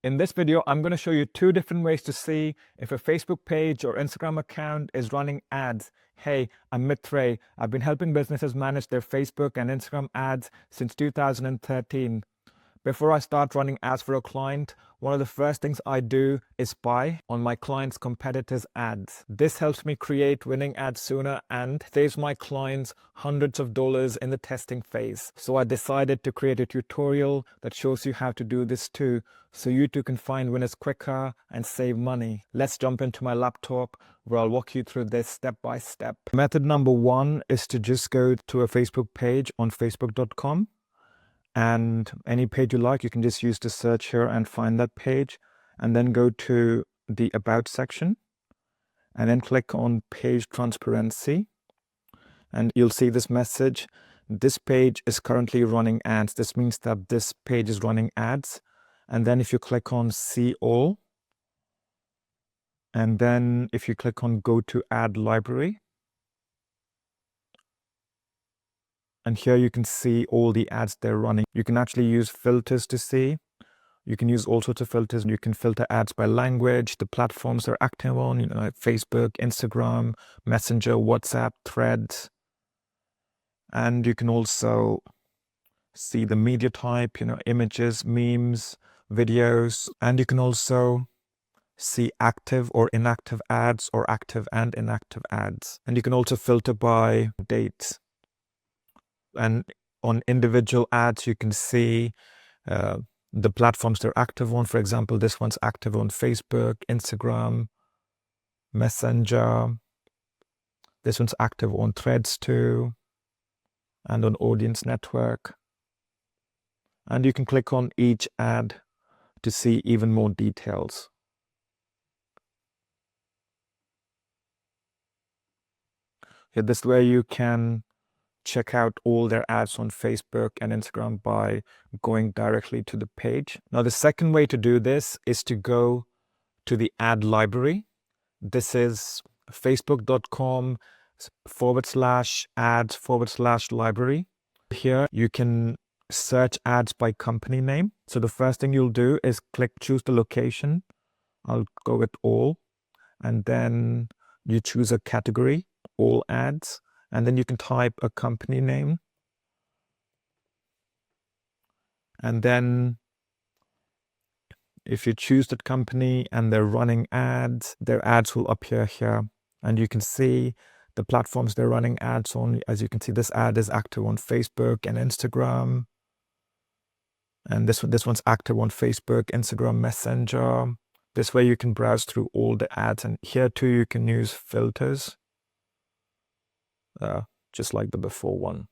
In this video, I'm going to show you two different ways to see if a Facebook page or Instagram account is running ads. Hey, I'm Mitt. I've been helping businesses manage their Facebook and Instagram ads since 2013. Before I start running ads for a client, one of the first things I do is spy on my client's competitors' ads. This helps me create winning ads sooner and saves my clients hundreds of dollars in the testing phase. So I decided to create a tutorial that shows you how to do this too, so you too can find winners quicker and save money. Let's jump into my laptop where I'll walk you through this step by step. Method number one is to just go to a Facebook page on facebook.com. And any page you like, you can just use the search here and find that page, and then go to the About section and then click on Page Transparency, and you'll see this message. This page is currently running ads. This means that this page is running ads. And then if you click on See All, and then if you click on Go to Ad Library, and here you can see all the ads they're running. You can actually use filters to see. You can use all sorts of filters. You can filter ads by language, the platforms they're active on, like Facebook, Instagram, Messenger, WhatsApp, Threads. And you can also see the media type, images, memes, videos. And you can also see active or inactive ads or active and inactive ads. And you can also filter by dates. And on individual ads, you can see the platforms they're active on. For example, this one's active on Facebook, Instagram, Messenger. This one's active on Threads too, and on Audience Network. And you can click on each ad to see even more details. Here, this way you can check out all their ads on Facebook and Instagram by going directly to the page. Now, the second way to do this is to go to the ad library. This is facebook.com/ads/library. Here you can search ads by company name. So the first thing you'll do is choose the location. I'll go with all, and then you choose a category, all ads. And then you can type a company name. And then if you choose that company and they're running ads, their ads will appear here. And you can see the platforms they're running ads on. As you can see, this ad is active on Facebook and Instagram. And this one's active on Facebook, Instagram, Messenger. This way you can browse through all the ads. And here too, you can use filters. Just like the before one.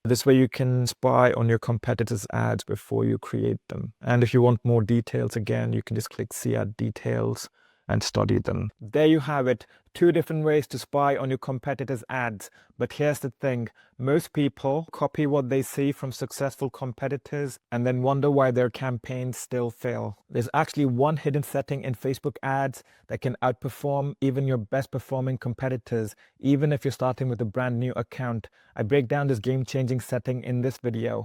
This way you can spy on your competitors' ads before you create them. And if you want more details, again, you can just click See Ad Details and study them. There you have it. Two different ways to spy on your competitors' ads. But here's the thing. Most people copy what they see from successful competitors and then wonder why their campaigns still fail. There's actually one hidden setting in Facebook ads that can outperform even your best performing competitors, even if you're starting with a brand new account. I break down this game-changing setting in this video.